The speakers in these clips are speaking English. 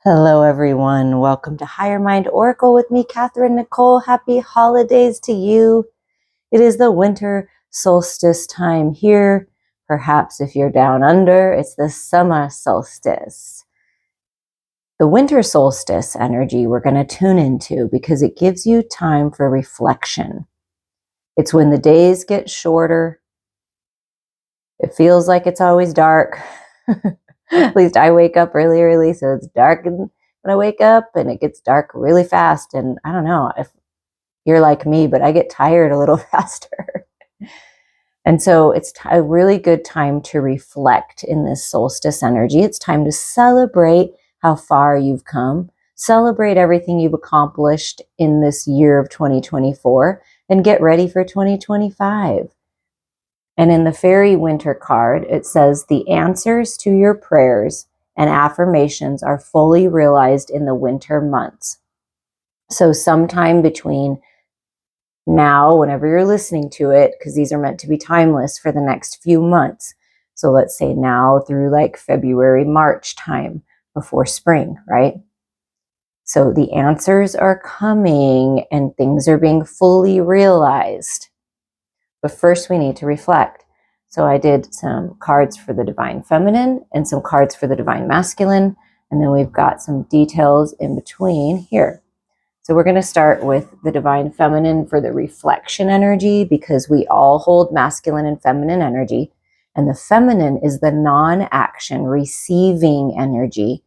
Hello, everyone. Welcome to Higher Mind Oracle with me, Catherine Nicole. Happy holidays to you. It is the winter solstice time here. Perhaps if you're down under, it's the summer solstice. The winter solstice energy we're going to tune into because it gives you time for reflection. It's when the days get shorter. It feels like it's always dark. At least I wake up really early, so it's dark when I wake up, and it gets dark really fast. And I don't know if you're like me, but I get tired a little faster. And so it's a really good time to reflect in this solstice energy. It's time to celebrate how far you've come, celebrate everything you've accomplished in this year of 2024, and get ready for 2025. And in the fairy winter card, it says the answers to your prayers and affirmations are fully realized in the winter months. So sometime between now, whenever you're listening to it, because these are meant to be timeless for the next few months. So let's say now through like February, March time before spring, right? So the answers are coming and things are being fully realized. But first we need to reflect. So I did some cards for the divine feminine and some cards for the divine masculine. And then we've got some details in between here. So we're going to start with the divine feminine for the reflection energy, because we all hold masculine and feminine energy. And the feminine is the non-action, receiving energy,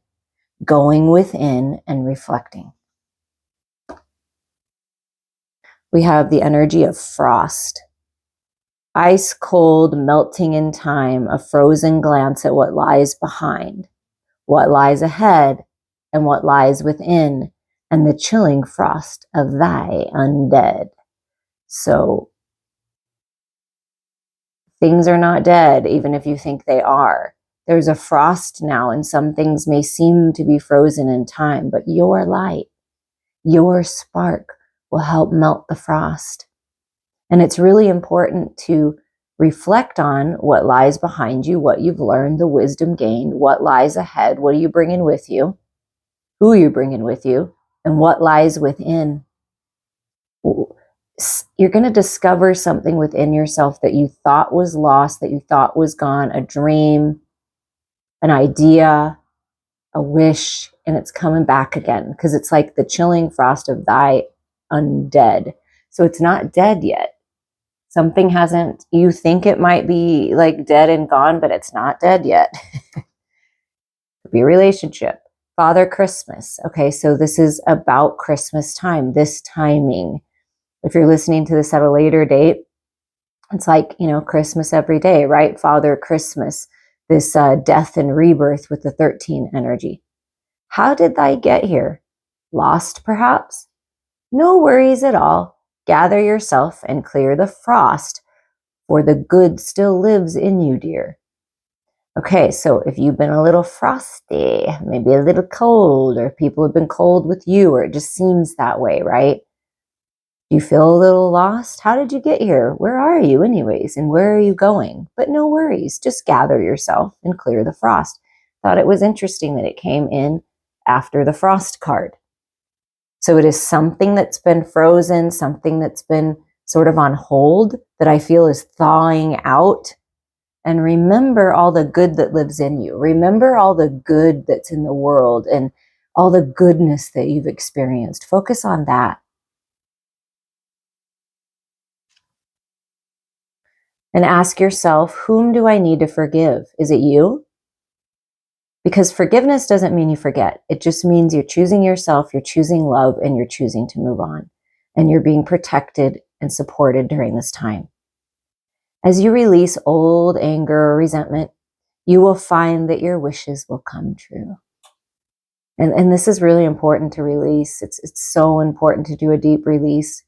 going within and reflecting. We have the energy of frost. Ice cold, melting in time, a frozen glance at what lies behind, what lies ahead, and what lies within, and the chilling frost of thy undead. So things are not dead, even if you think they are. There's a frost now, and some things may seem to be frozen in time, but your light, your spark will help melt the frost. And it's really important to reflect on what lies behind you, what you've learned, the wisdom gained, what lies ahead, what are you bringing with you, who are you bringing with you, and what lies within. You're going to discover something within yourself that you thought was lost, that you thought was gone, a dream, an idea, a wish, and it's coming back again because it's like the chilling frost of thy undead. So it's not dead yet. Something hasn't, you think it might be like dead and gone, but it's not dead yet. Could be a relationship. Father Christmas. Okay, so this is about Christmas time, this timing. If you're listening to this at a later date, it's like, Christmas every day, right? Father Christmas, this death and rebirth with the 13 energy. How did I get here? Lost, perhaps? No worries at all. Gather yourself and clear the frost, for the good still lives in you, dear. Okay, so if you've been a little frosty, maybe a little cold, or people have been cold with you, or it just seems that way, right? You feel a little lost? How did you get here? Where are you anyways? And where are you going? But no worries, just gather yourself and clear the frost. Thought it was interesting that it came in after the frost card. So it is something that's been frozen, something that's been sort of on hold that I feel is thawing out. And remember all the good that lives in you. Remember all the good that's in the world and all the goodness that you've experienced. Focus on that. And ask yourself, whom do I need to forgive? Is it you? Because forgiveness doesn't mean you forget. It just means you're choosing yourself, you're choosing love, and you're choosing to move on. And you're being protected and supported during this time. As you release old anger or resentment, you will find that your wishes will come true. And this is really important to release. It's so important to do a deep release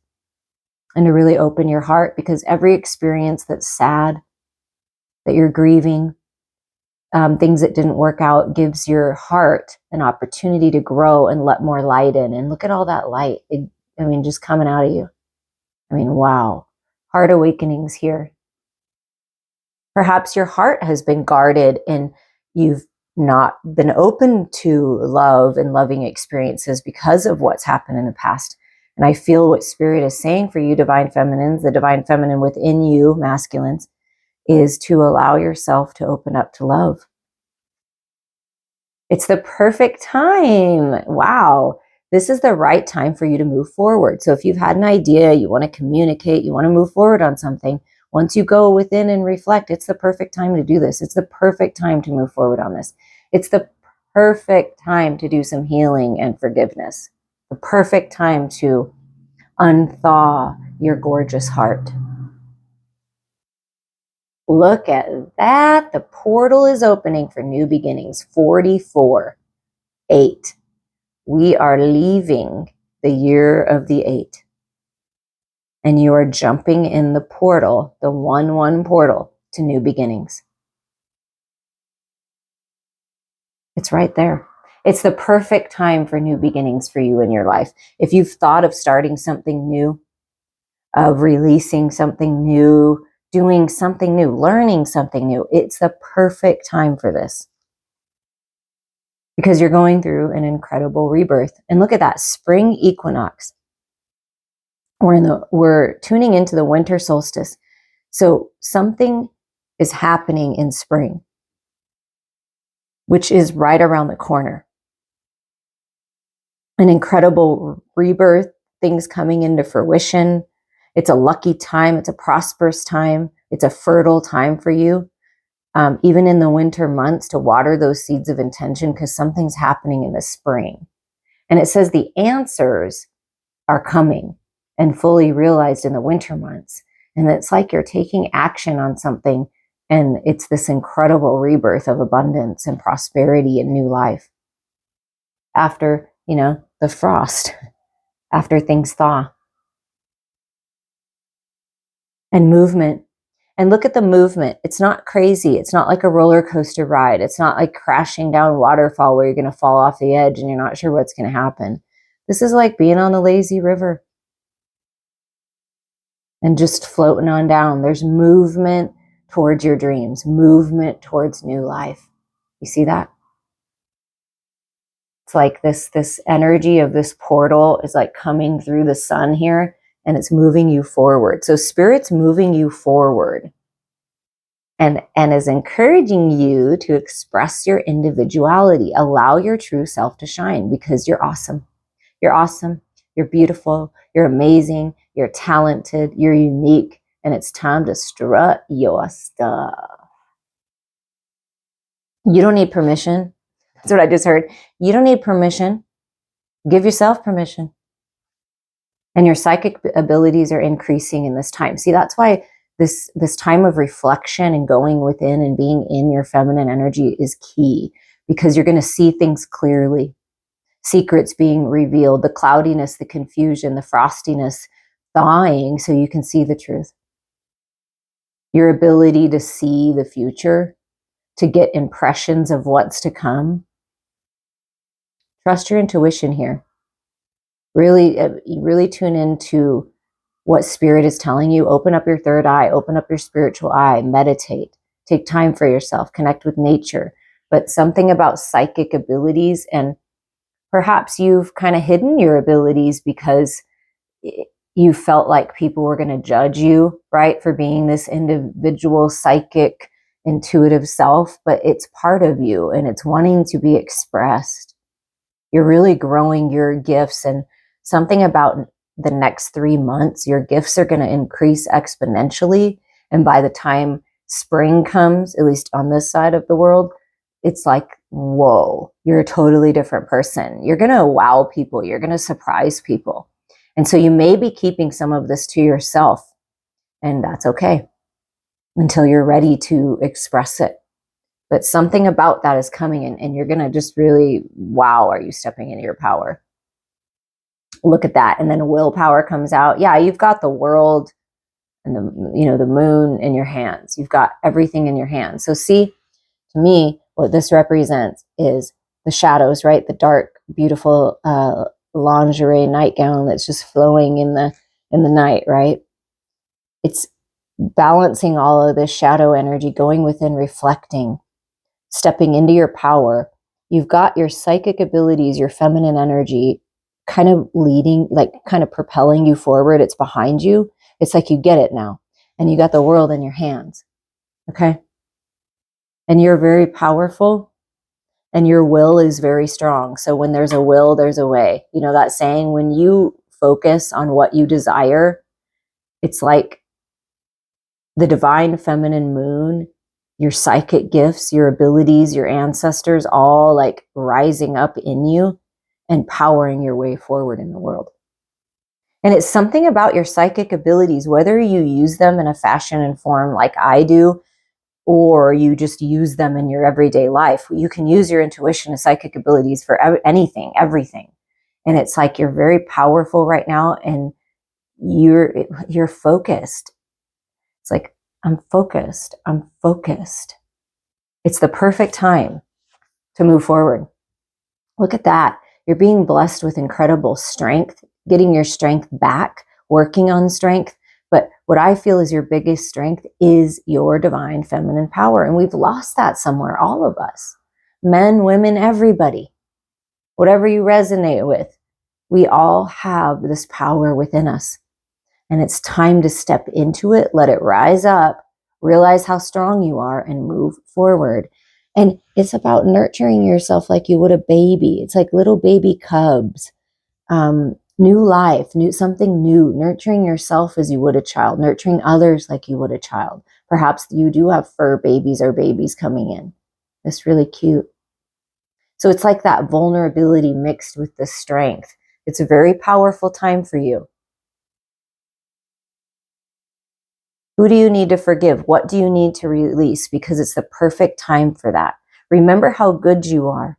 and to really open your heart, because every experience that's sad, that you're grieving, things that didn't work out, gives your heart an opportunity to grow and let more light in. And look at all that light. Just coming out of you. Wow. Heart awakenings here. Perhaps your heart has been guarded and you've not been open to love and loving experiences because of what's happened in the past. And I feel what Spirit is saying for you, divine feminines, the divine feminine within you, masculines, is to allow yourself to open up to love. It's the perfect time. Wow. This is the right time for you to move forward. So if you've had an idea, you want to communicate, you want to move forward on something, once you go within and reflect, it's the perfect time to do this. It's the perfect time to move forward on this. It's the perfect time to do some healing and forgiveness. The perfect time to unthaw your gorgeous heart. Look at that. The portal is opening for new beginnings. 44, 8. We are leaving the year of the 8. And you are jumping in the portal, the 1-1 portal to new beginnings. It's right there. It's the perfect time for new beginnings for you in your life. If you've thought of starting something new, of releasing something new, doing something new, learning something new, it's the perfect time for this. Because you're going through an incredible rebirth. And look at that, spring equinox. We're tuning into the winter solstice. So something is happening in spring, which is right around the corner. An incredible rebirth, things coming into fruition. It's a lucky time. It's a prosperous time. It's a fertile time for you. Even in the winter months, to water those seeds of intention, because something's happening in the spring. And it says the answers are coming and fully realized in the winter months. And it's like you're taking action on something, and it's this incredible rebirth of abundance and prosperity and new life. After, the frost, after things thaw. And movement. And look at the movement. It's not crazy. It's not like a roller coaster ride. It's not like crashing down a waterfall where you're going to fall off the edge and you're not sure what's going to happen. This is like being on the lazy river and just floating on down. There's movement towards your dreams, movement towards new life. You see that? It's like this energy of this portal is like coming through the sun here, and it's moving you forward. So Spirit's moving you forward and is encouraging you to express your individuality. Allow your true self to shine, because you're awesome. You're awesome. You're beautiful. You're amazing. You're talented. You're unique. And it's time to strut your stuff. You don't need permission. That's what I just heard. You don't need permission. Give yourself permission. And your psychic abilities are increasing in this time. See, that's why this time of reflection and going within and being in your feminine energy is key, because you're going to see things clearly. Secrets being revealed, the cloudiness, the confusion, the frostiness thawing so you can see the truth. Your ability to see the future, to get impressions of what's to come. Trust your intuition here. Really tune into what Spirit is telling you. Open up your third eye, open up your spiritual eye, meditate, take time for yourself, connect with nature. But something about psychic abilities, and perhaps you've kind of hidden your abilities because you felt like people were going to judge you, right, for being this individual, psychic, intuitive self, but it's part of you and it's wanting to be expressed. You're really growing your gifts, and something about the next 3 months, your gifts are going to increase exponentially. And by the time spring comes, at least on this side of the world, it's like, whoa, you're a totally different person. You're going to wow people. You're going to surprise people. And so you may be keeping some of this to yourself, and that's okay until you're ready to express it. But something about that is coming, and you're going to just really, wow, are you stepping into your power? Look at that. And then willpower comes out. Yeah, you've got the world and the moon in your hands. You've got everything in your hands. So see, to me, what this represents is the shadows, right? The dark, beautiful lingerie nightgown that's just flowing in the night, right? It's balancing all of this shadow energy, going within, reflecting, stepping into your power. You've got your psychic abilities, your feminine energy kind of leading, like kind of propelling you forward. It's behind you. It's like you get it now and you got the world in your hands. Okay. And you're very powerful and your will is very strong. So when there's a will, there's a way. You know that saying, when you focus on what you desire, it's like the divine feminine moon, your psychic gifts, your abilities, your ancestors, all like rising up in you and powering your way forward in the world. And it's something about your psychic abilities, whether you use them in a fashion and form like I do, or you just use them in your everyday life. You can use your intuition and psychic abilities for anything, everything. And it's like you're very powerful right now and you're focused. It's like, I'm focused. I'm focused. It's the perfect time to move forward. Look at that. You're being blessed with incredible strength, getting your strength back, working on strength. But what I feel is your biggest strength is your divine feminine power. And we've lost that somewhere, all of us. Men, women, everybody. Whatever you resonate with, we all have this power within us. And it's time to step into it, let it rise up, realize how strong you are, and move forward. And it's about nurturing yourself like you would a baby. It's like little baby cubs, new life, something new, nurturing yourself as you would a child, nurturing others like you would a child. Perhaps you do have fur babies or babies coming in. It's really cute. So it's like that vulnerability mixed with the strength. It's a very powerful time for you. Who do you need to forgive? What do you need to release? Because it's the perfect time for that. Remember how good you are.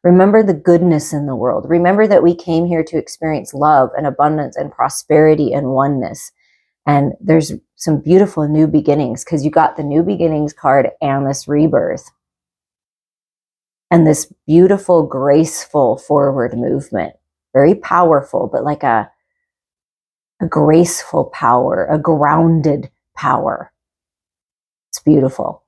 Remember the goodness in the world. Remember that we came here to experience love and abundance and prosperity and oneness. And there's some beautiful new beginnings because you got the new beginnings card and this rebirth. And this beautiful, graceful forward movement. Very powerful, but like a graceful power, a grounded power. It's beautiful.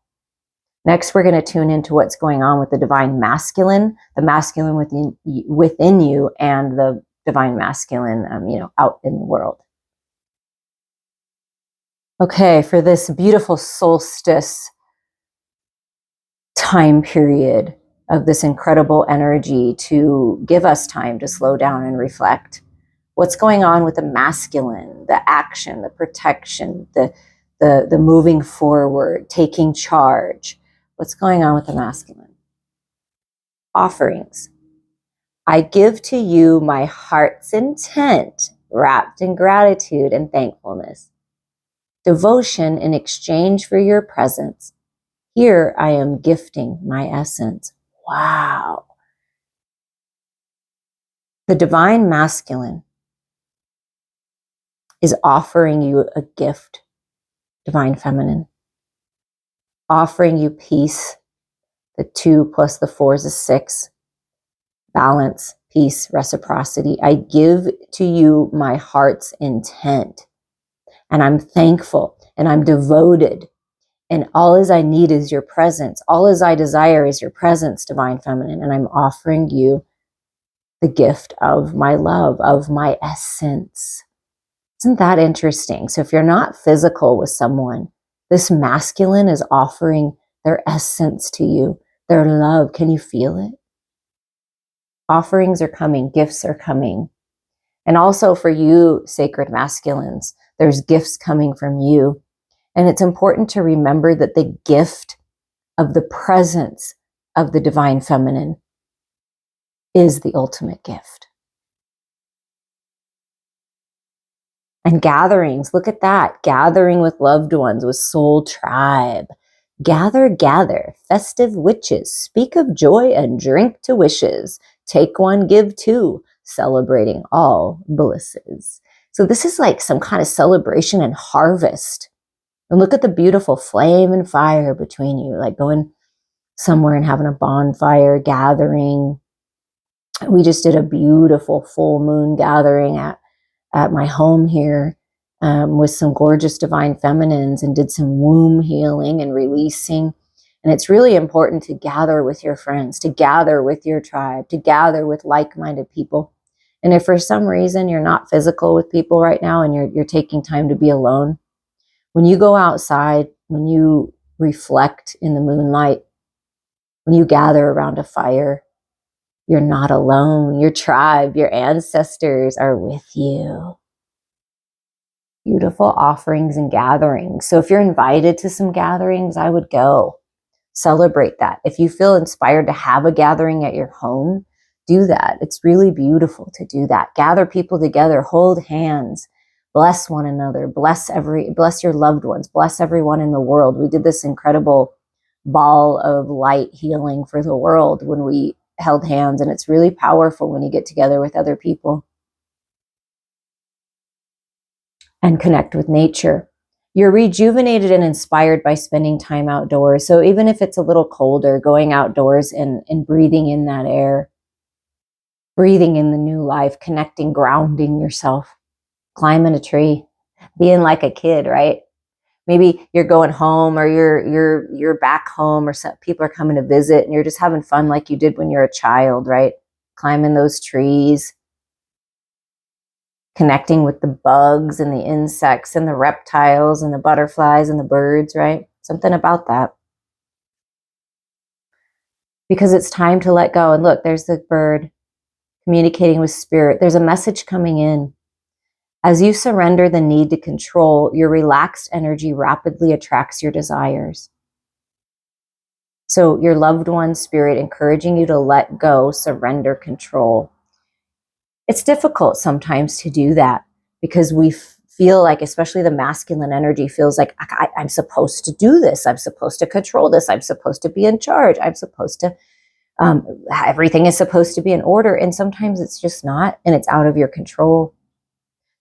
Next, we're going to tune into what's going on with the divine masculine, the masculine within you, and the divine masculine, out in the world. Okay, for this beautiful solstice time period of this incredible energy to give us time to slow down and reflect. What's going on with the masculine, the action, the protection, the moving forward, taking charge. What's going on with the masculine? Offerings. I give to you my heart's intent, wrapped in gratitude and thankfulness. Devotion in exchange for your presence. Here I am gifting my essence. Wow. The divine masculine is offering you a gift, divine feminine, offering you peace. The 2 plus the 4 is a 6. Balance, peace, reciprocity. I give to you my heart's intent. And I'm thankful and I'm devoted. And all as I need is your presence. All as I desire is your presence, divine feminine. And I'm offering you the gift of my love, of my essence. Isn't that interesting? So if you're not physical with someone, this masculine is offering their essence to you, their love. Can you feel it? Offerings are coming, gifts are coming. And also for you, sacred masculines, there's gifts coming from you. And it's important to remember that the gift of the presence of the divine feminine is the ultimate gift. And gatherings, look at that. Gathering with loved ones, with soul tribe. Gather, gather, festive witches. Speak of joy and drink to wishes. Take one, give two. Celebrating all blisses. So this is like some kind of celebration and harvest. And look at the beautiful flame and fire between you, like going somewhere and having a bonfire gathering. We just did a beautiful full moon gathering at my home here with some gorgeous divine feminines and did some womb healing and releasing. And it's really important to gather with your friends, to gather with your tribe, to gather with like-minded people. And if for some reason you're not physical with people right now and you're taking time to be alone, when you go outside, when you reflect in the moonlight, when you gather around a fire, you're not alone. Your tribe, your ancestors are with you. Beautiful offerings and gatherings. So if you're invited to some gatherings, I would go. Celebrate that. If you feel inspired to have a gathering at your home, do that. It's really beautiful to do that. Gather people together, hold hands, bless one another, bless your loved ones, bless everyone in the world. We did this incredible ball of light healing for the world when we held hands, and it's really powerful when you get together with other people and connect with nature. You're rejuvenated and inspired by spending time outdoors. So even if it's a little colder, going outdoors and breathing in that air, breathing in the new life, connecting, grounding yourself, climbing a tree, being like a kid, right? Maybe you're going home, or you're back home, or some people are coming to visit and you're just having fun like you did when you're a child, right? Climbing those trees, connecting with the bugs and the insects and the reptiles and the butterflies and the birds, right? Something about that. Because it's time to let go. And look, there's the bird communicating with spirit. There's a message coming in. As you surrender the need to control, your relaxed energy rapidly attracts your desires. So your loved one spirit encouraging you to let go, surrender, control. It's difficult sometimes to do that because we feel like, especially the masculine energy feels like I'm supposed to do this. I'm supposed to control this. I'm supposed to be in charge. I'm supposed to, everything is supposed to be in order. And sometimes it's just not, and it's out of your control.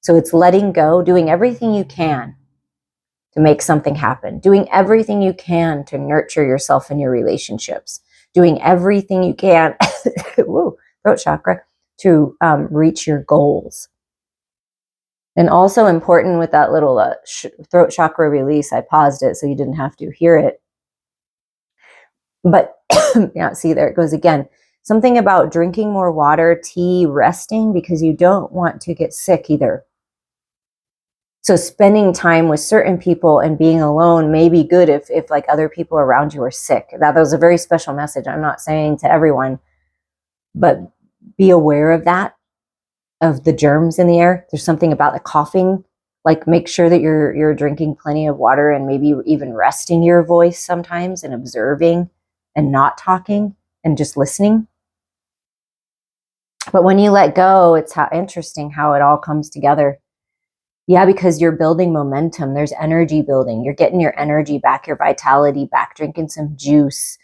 So it's letting go, doing everything you can to make something happen, doing everything you can to nurture yourself and your relationships, doing everything you can, woo, throat chakra, to reach your goals. And also important with that little throat chakra release, I paused it so you didn't have to hear it. But yeah, see, there it goes again. Something about drinking more water, tea, resting, because you don't want to get sick either. So spending time with certain people and being alone may be good if like other people around you are sick. That was a very special message. I'm not saying to everyone, but be aware of that, of the germs in the air. There's something about the coughing. Like make sure that you're drinking plenty of water and maybe even resting your voice sometimes and observing and not talking and just listening. But when you let go, it's interesting how it all comes together. Yeah, because you're building momentum. There's energy building. You're getting your energy back, your vitality back, drinking some juice,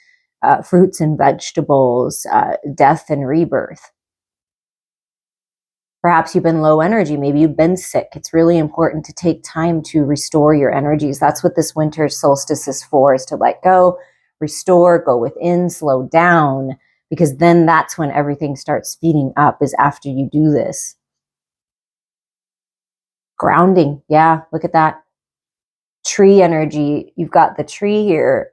fruits and vegetables, death and rebirth. Perhaps you've been low energy. Maybe you've been sick. It's really important to take time to restore your energies. That's what this winter solstice is for, is to let go, restore, go within, slow down, because then that's when everything starts speeding up, is after you do this. Grounding. Yeah, look at that. Tree energy. You've got the tree here,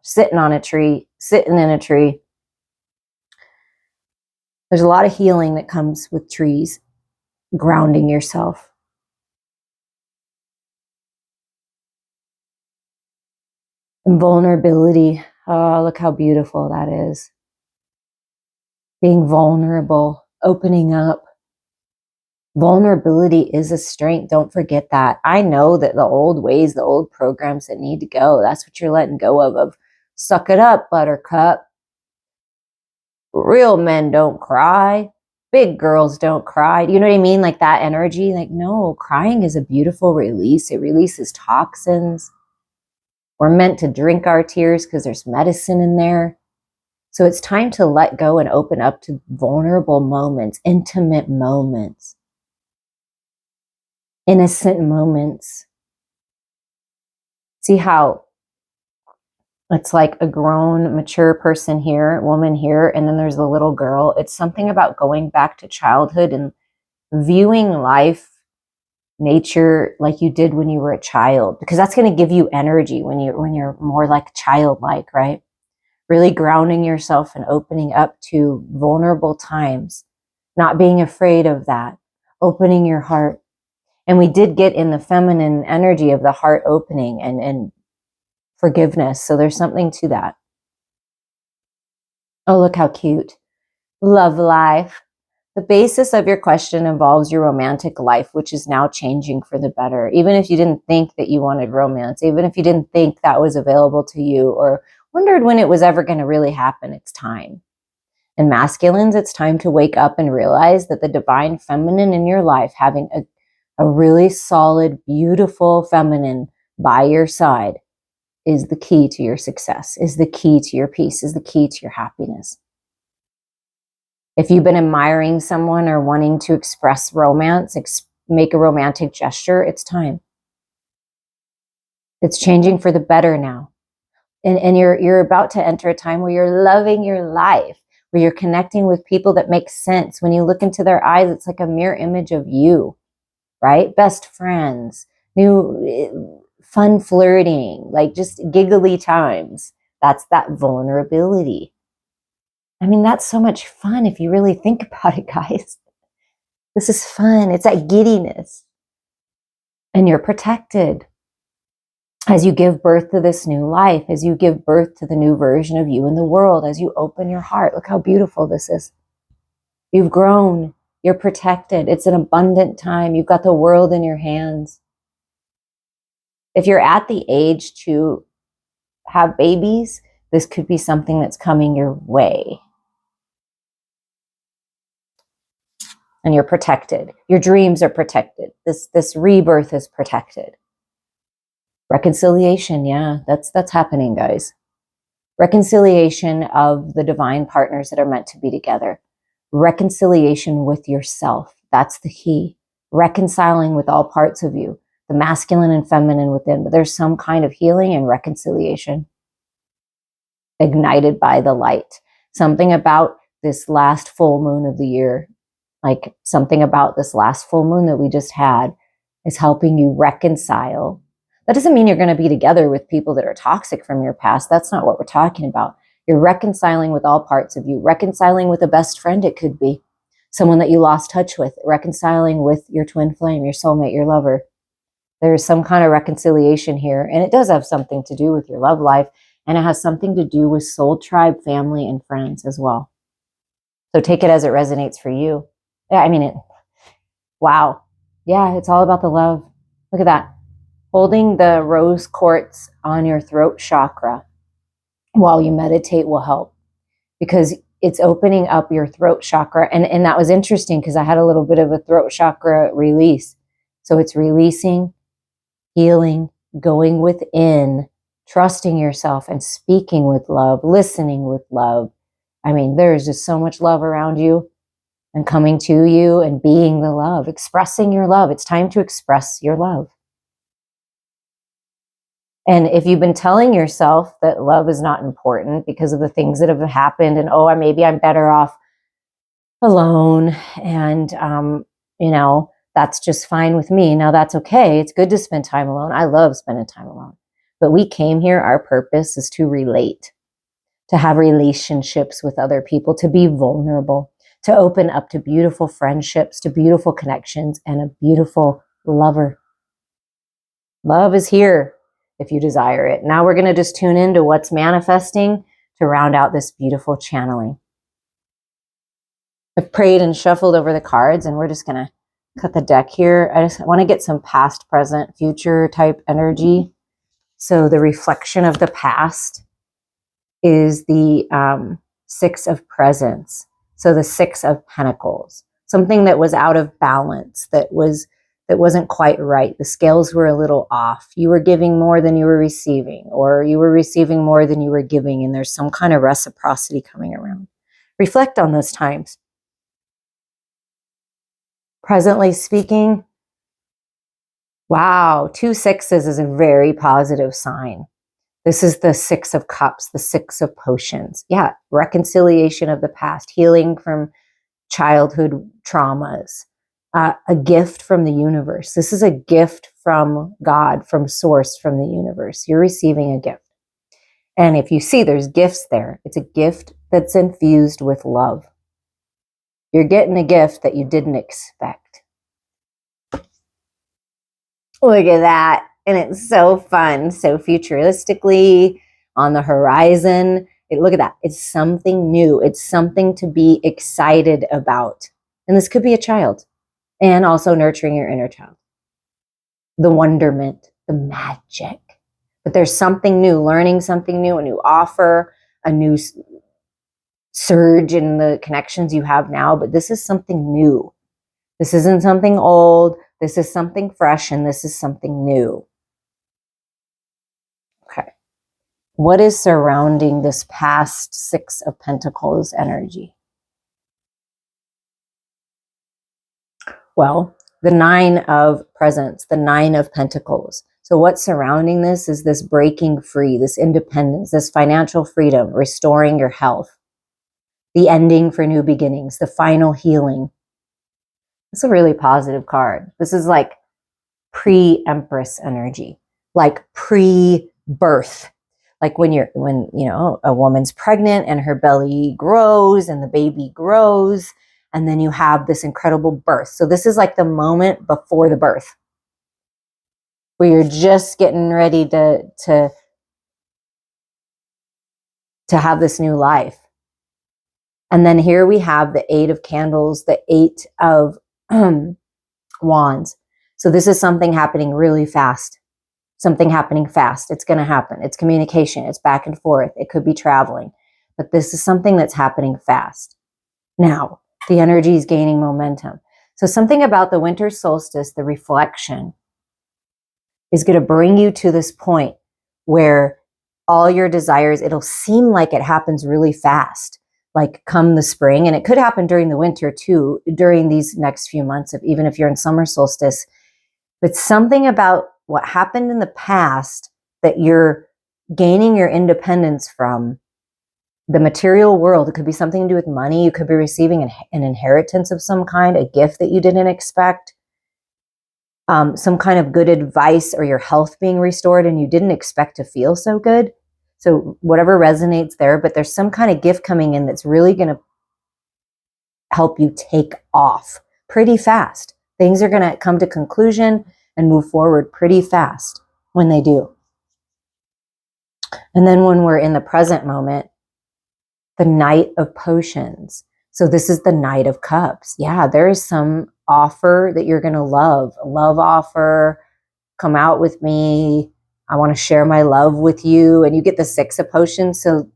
sitting on a tree, sitting in a tree. There's a lot of healing that comes with trees, grounding yourself. And vulnerability. Oh, look how beautiful that is. Being vulnerable, opening up. Vulnerability is a strength. Don't forget that. I know that the old ways, the old programs that need to go, that's what you're letting go of suck it up, buttercup. Real men don't cry. Big girls don't cry. You know what I mean? Like that energy. Like, no, crying is a beautiful release. It releases toxins. We're meant to drink our tears because there's medicine in there. So it's time to let go and open up to vulnerable moments, intimate moments, innocent moments. See how it's like a grown, mature person here, woman here, and then there's the little girl. It's something about going back to childhood and viewing life nature like you did when you were a child, because that's going to give you energy when you're more like childlike, right? Really grounding yourself and opening up to vulnerable times, not being afraid of that, opening your heart. And we did get in the feminine energy of the heart opening and forgiveness. So there's something to that. Oh, look how cute. Love life. The basis of your question involves your romantic life, which is now changing for the better. Even if you didn't think that you wanted romance, even if you didn't think that was available to you or wondered when it was ever going to really happen, it's time. And masculines, it's time to wake up and realize that the divine feminine in your life, having a really solid, beautiful feminine by your side, is the key to your success, is the key to your peace, is the key to your happiness. If you've been admiring someone or wanting to express romance, make a romantic gesture, it's time. It's changing for the better now. And you're about to enter a time where you're loving your life, where you're connecting with people that make sense. When you look into their eyes, it's like a mirror image of you, right? Best friends, new fun flirting, like just giggly times. That's that vulnerability. I mean, that's so much fun if you really think about it, guys. This is fun. It's that giddiness. And you're protected as you give birth to this new life, as you give birth to the new version of you in the world, as you open your heart. Look how beautiful this is. You've grown. You're protected. It's an abundant time. You've got the world in your hands. If you're at the age to have babies, this could be something that's coming your way. And you're protected. Your dreams are protected. This rebirth is protected. Reconciliation, yeah, that's happening, guys. Reconciliation of the divine partners that are meant to be together. Reconciliation with yourself. That's the key. Reconciling with all parts of you, the masculine and feminine within. But there's some kind of healing and reconciliation ignited by the light. Something about this last full moon of the year, like something about this last full moon that we just had, is helping you reconcile. That doesn't mean you're going to be together with people that are toxic from your past. That's not what we're talking about. You're reconciling with all parts of you, reconciling with a best friend. It could be someone that you lost touch with, reconciling with your twin flame, your soulmate, your lover. There's some kind of reconciliation here. And it does have something to do with your love life. And it has something to do with soul tribe, family, and friends as well. So take it as it resonates for you. Yeah, I mean, wow. Yeah, it's all about the love. Look at that. Holding the rose quartz on your throat chakra while you meditate will help, because it's opening up your throat chakra. And that was interesting because I had a little bit of a throat chakra release. So it's releasing, healing, going within, trusting yourself and speaking with love, listening with love. I mean, there's just so much love around you and coming to you and being the love, expressing your love. It's time to express your love. And if you've been telling yourself that love is not important because of the things that have happened and, oh, maybe I'm better off alone and, that's just fine with me. Now that's okay. It's good to spend time alone. I love spending time alone. But we came here, our purpose is to relate, to have relationships with other people, to be vulnerable, to open up to beautiful friendships, to beautiful connections, and a beautiful lover. Love is here if you desire it. Now we're going to just tune into what's manifesting to round out this beautiful channeling. I've prayed and shuffled over the cards, and we're just going to cut the deck here. I just want to get some past, present, future type energy. So the reflection of the past is the Six of Presents. So the Six of Pentacles, something that was out of balance, that wasn't quite right. The scales were a little off. You were giving more than you were receiving, or you were receiving more than you were giving, and there's some kind of reciprocity coming around. Reflect on those times. Presently speaking, wow, 2 sixes is a very positive sign. This is the Six of Cups, the Six of Potions. Yeah, reconciliation of the past, healing from childhood traumas, a gift from the universe. This is a gift from God, from source, from the universe. You're receiving a gift. And if you see there's gifts there, it's a gift that's infused with love. You're getting a gift that you didn't expect. Look at that. And it's so fun, so futuristically on the horizon. Look at that. It's something new. It's something to be excited about. And this could be a child. And also nurturing your inner child. The wonderment, the magic. But there's something new, learning something new, a new offer, a new surge in the connections you have now. But this is something new. This isn't something old. This is something fresh, and this is something new. Okay. What is surrounding this past Six of Pentacles energy? Well, the Nine of Presents, the Nine of Pentacles. So what's surrounding this is this breaking free, this independence, this financial freedom, restoring your health, the ending for new beginnings, the final healing. It's a really positive card. This is like pre-Empress energy, like pre-birth. Like when a woman's pregnant and her belly grows and the baby grows, and then you have this incredible birth. So this is like the moment before the birth, where you're just getting ready to have this new life. And then here we have the Eight of Candles, the Eight of Wands. So this is something happening really fast. Something happening fast. It's going to happen. It's communication. It's back and forth. It could be traveling. But this is something that's happening fast. Now, the energy is gaining momentum. So something about the winter solstice, the reflection, is going to bring you to this point where all your desires, it'll seem like it happens really fast, like come the spring. And it could happen during the winter too, during these next few months, even if you're in summer solstice. But something about what happened in the past that you're gaining your independence from, the material world. It could be something to do with money. You could be receiving an inheritance of some kind, a gift that you didn't expect, some kind of good advice, or your health being restored and you didn't expect to feel so good. So whatever resonates there, but there's some kind of gift coming in that's really going to help you take off pretty fast. Things are going to come to conclusion and move forward pretty fast when they do. And then when we're in the present moment, the Knight of Potions. So this is the Knight of Cups. Yeah, there is some offer that you're going to love. A love offer. Come out with me. I want to share my love with you. And you get the Six of Potions. So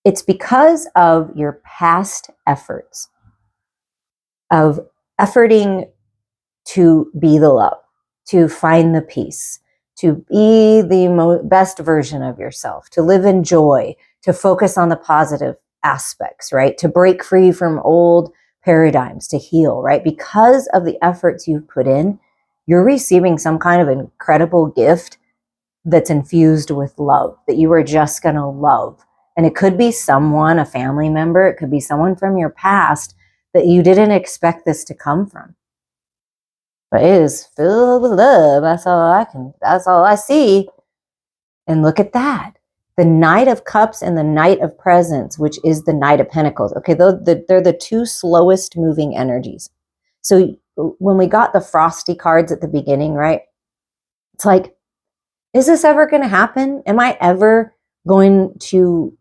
it's because of your past efforts of efforting to be the love, to find the peace, to be the best version of yourself, to live in joy, to focus on the positive aspects, right? To break free from old paradigms, to heal, right? Because of the efforts you've put in, you're receiving some kind of incredible gift that's infused with love, that you are just going to love. And it could be someone, a family member, it could be someone from your past that you didn't expect this to come from. But it is filled with love. That's all I see. And look at that. The Knight of Cups and the Knight of Presents, which is the Knight of Pentacles. Okay, they're the two slowest moving energies. So when we got the frosty cards at the beginning, right? It's like, is this ever going to happen? Am I ever going to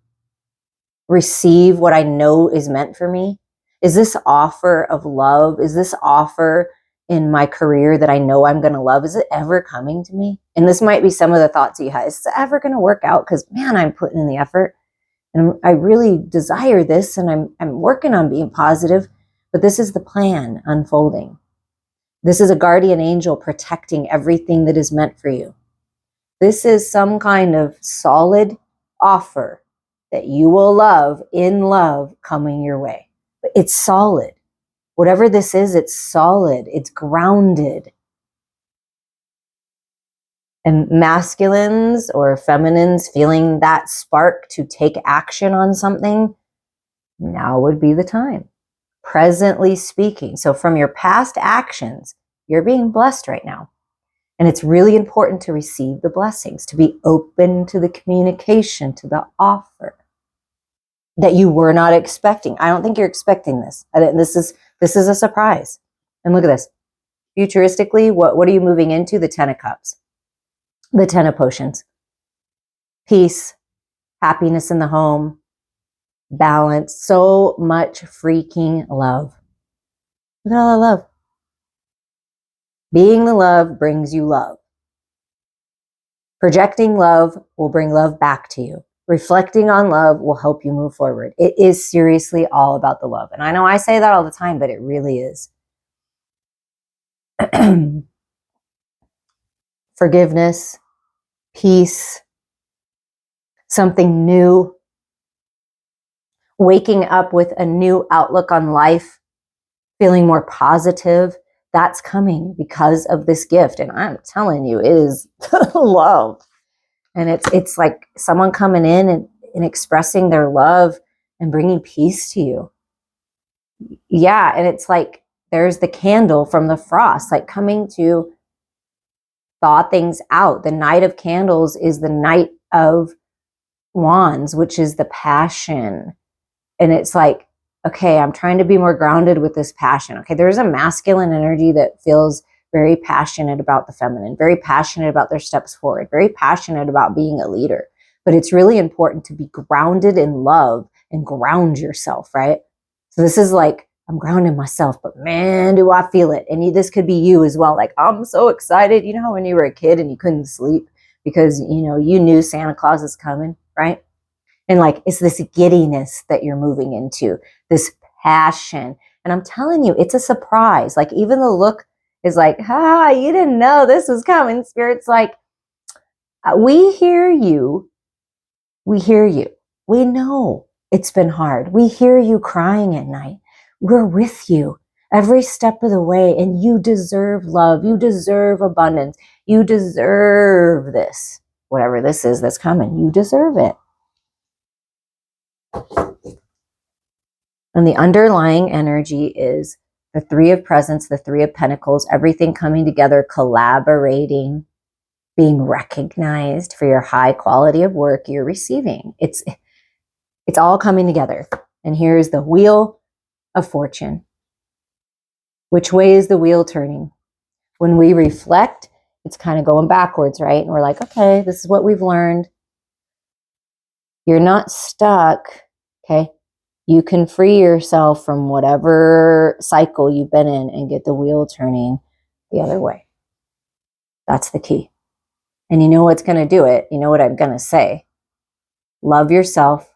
receive what I know is meant for me? Is this offer of love? Is this offer in my career that I know I'm going to love? Is it ever coming to me? And this might be some of the thoughts you have. Is it ever going to work out? Because man, I'm putting in the effort and I really desire this and I'm working on being positive, but this is the plan unfolding. This is a guardian angel protecting everything that is meant for you. This is some kind of solid offer that you will love in love coming your way. But it's solid. Whatever this is, it's solid. It's grounded. And masculines or feminines feeling that spark to take action on something, now would be the time. presently speaking. So from your past actions, you're being blessed right now. And it's really important to receive the blessings, to be open to the communication, to the offer that you were not expecting. I don't think you're expecting this. This is a surprise. And look at this. Futuristically, what are you moving into? The 10 of Cups, the 10 of Potions. Peace, happiness in the home, balance, so much freaking love. Look at all that love. Being the love brings you love. Projecting love will bring love back to you. Reflecting on love will help you move forward. It is seriously all about the love. And I know I say that all the time, but it really is. Forgiveness, peace, something new, waking up with a new outlook on life, feeling more positive. That's coming because of this gift. And I'm telling you, it is love. And it's like someone coming in and expressing their love and bringing peace to you. Yeah, and it's like there's the candle from the frost, like coming to thaw things out. The Knight of Candles is the Knight of Wands, which is the passion. And it's like, okay, I'm trying to be more grounded with this passion. Okay, there's a masculine energy that feels very passionate about the feminine, very passionate about their steps forward, very passionate about being a leader. But it's really important to be grounded in love and ground yourself, right? So this is like, I'm grounding myself, but man, do I feel it. And this could be you as well. Like, I'm so excited. You know how when you were a kid and you couldn't sleep because, you knew Santa Claus is coming, right? And like, it's this giddiness that you're moving into, this passion. And I'm telling you, it's a surprise. Like, even the look is like, you didn't know this was coming. Spirit's like, we hear you. We hear you. We know it's been hard. We hear you crying at night. We're with you every step of the way. And you deserve love. You deserve abundance. You deserve this. Whatever this is that's coming, you deserve it. And the underlying energy is the Three of Presents, the Three of Pentacles, everything coming together, collaborating, being recognized for your high quality of work you're receiving. It's all coming together. And here's the Wheel of Fortune. Which way is the wheel turning? When we reflect, it's kind of going backwards, right? And we're like, okay, this is what we've learned. You're not stuck, okay? You can free yourself from whatever cycle you've been in and get the wheel turning the other way. That's the key. And you know what's going to do it? You know what I'm going to say? Love yourself.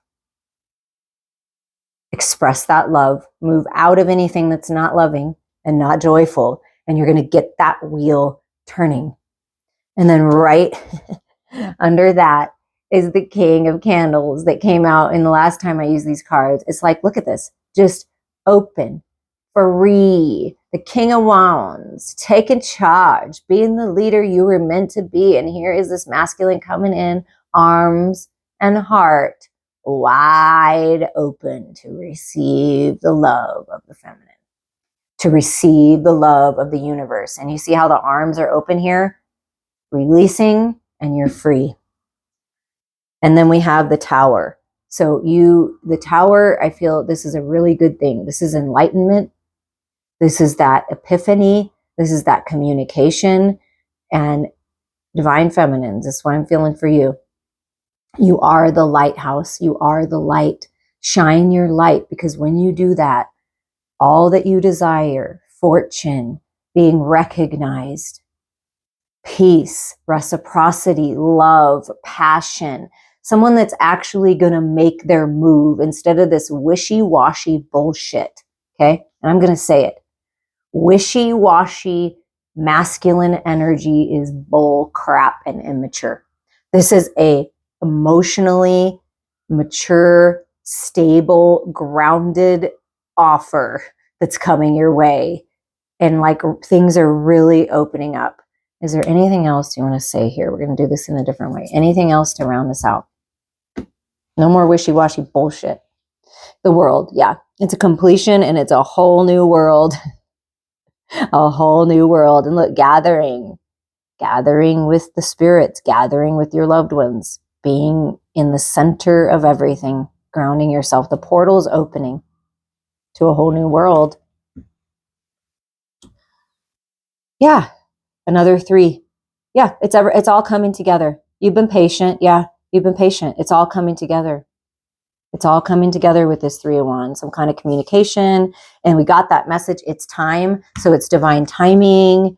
Express that love. Move out of anything that's not loving and not joyful. And you're going to get that wheel turning. And then right under that is the King of Candles that came out in the last time I used these cards. It's like, look at this. Just open, free, the King of Wands, taking charge, being the leader you were meant to be. And here is this masculine coming in, arms and heart wide open to receive the love of the feminine, to receive the love of the universe. And you see how the arms are open here? Releasing, and you're free. And then we have the Tower. So the Tower, I feel this is a really good thing. This is enlightenment. This is that epiphany. This is that communication and divine feminines. This is what I'm feeling for you. You are the lighthouse. You are the light. Shine your light, because when you do that, all that you desire, fortune, being recognized, peace, reciprocity, love, passion, someone that's actually going to make their move instead of this wishy-washy bullshit. Okay? And I'm going to say it. Wishy-washy masculine energy is bull crap and immature. This is a emotionally mature, stable, grounded offer that's coming your way. And like things are really opening up. Is there anything else you want to say here? We're going to do this in a different way. Anything else to round this out? No more wishy-washy bullshit. The world, yeah. It's a completion, and it's a whole new world. A whole new world. And look, gathering with the spirits, gathering with your loved ones, being in the center of everything, grounding yourself. The portal's opening to a whole new world. Yeah. Another 3. Yeah, it's all coming together. You've been patient. Yeah, you've been patient. It's all coming together. It's all coming together with this 3 of Wands, some kind of communication. And we got that message. It's time. So it's divine timing.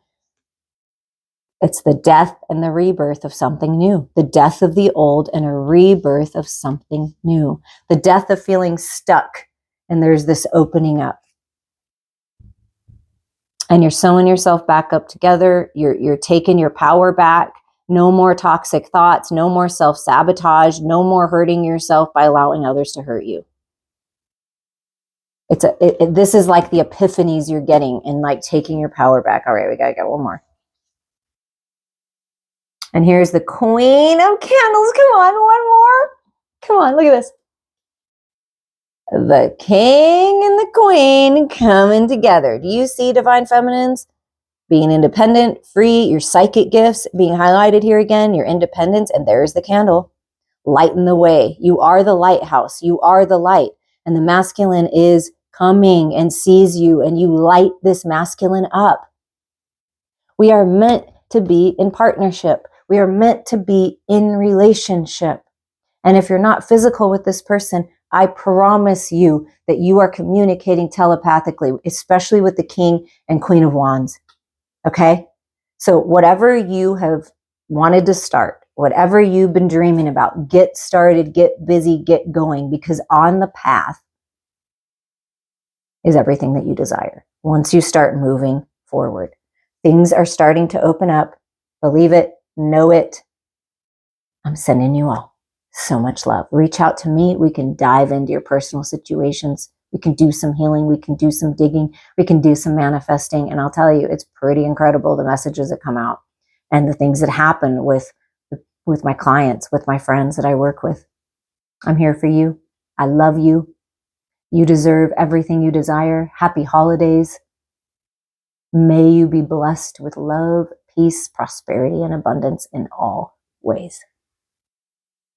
It's the death and the rebirth of something new. The death of the old and a rebirth of something new. The death of feeling stuck. And there's this opening up. And you're sewing yourself back up together. You're taking your power back. No more toxic thoughts. No more self-sabotage. No more hurting yourself by allowing others to hurt you. This is like the epiphanies you're getting and like taking your power back. All right, we gotta get one more. And here's the Queen of Candles. Come on, one more. Come on, look at this. The King and the Queen coming together. Do you see, Divine Feminines? Being independent, free, your psychic gifts being highlighted here again, your independence, and there's the candle. Lighten the way. You are the lighthouse. You are the light. And the masculine is coming and sees you, and you light this masculine up. We are meant to be in partnership. We are meant to be in relationship. And if you're not physical with this person, I promise you that you are communicating telepathically, especially with the King and Queen of Wands. Okay? So whatever you have wanted to start, whatever you've been dreaming about, get started, get busy, get going, because on the path is everything that you desire. Once you start moving forward, things are starting to open up. Believe it, know it. I'm sending you all so much love. Reach out to me. We can dive into your personal situations. We can do some healing. We can do some digging. We can do some manifesting. And I'll tell you, it's pretty incredible, the messages that come out and the things that happen with my clients, with my friends that I work with. I'm here for you. I love you. You deserve everything you desire. Happy holidays. May you be blessed with love, peace, prosperity, and abundance in all ways.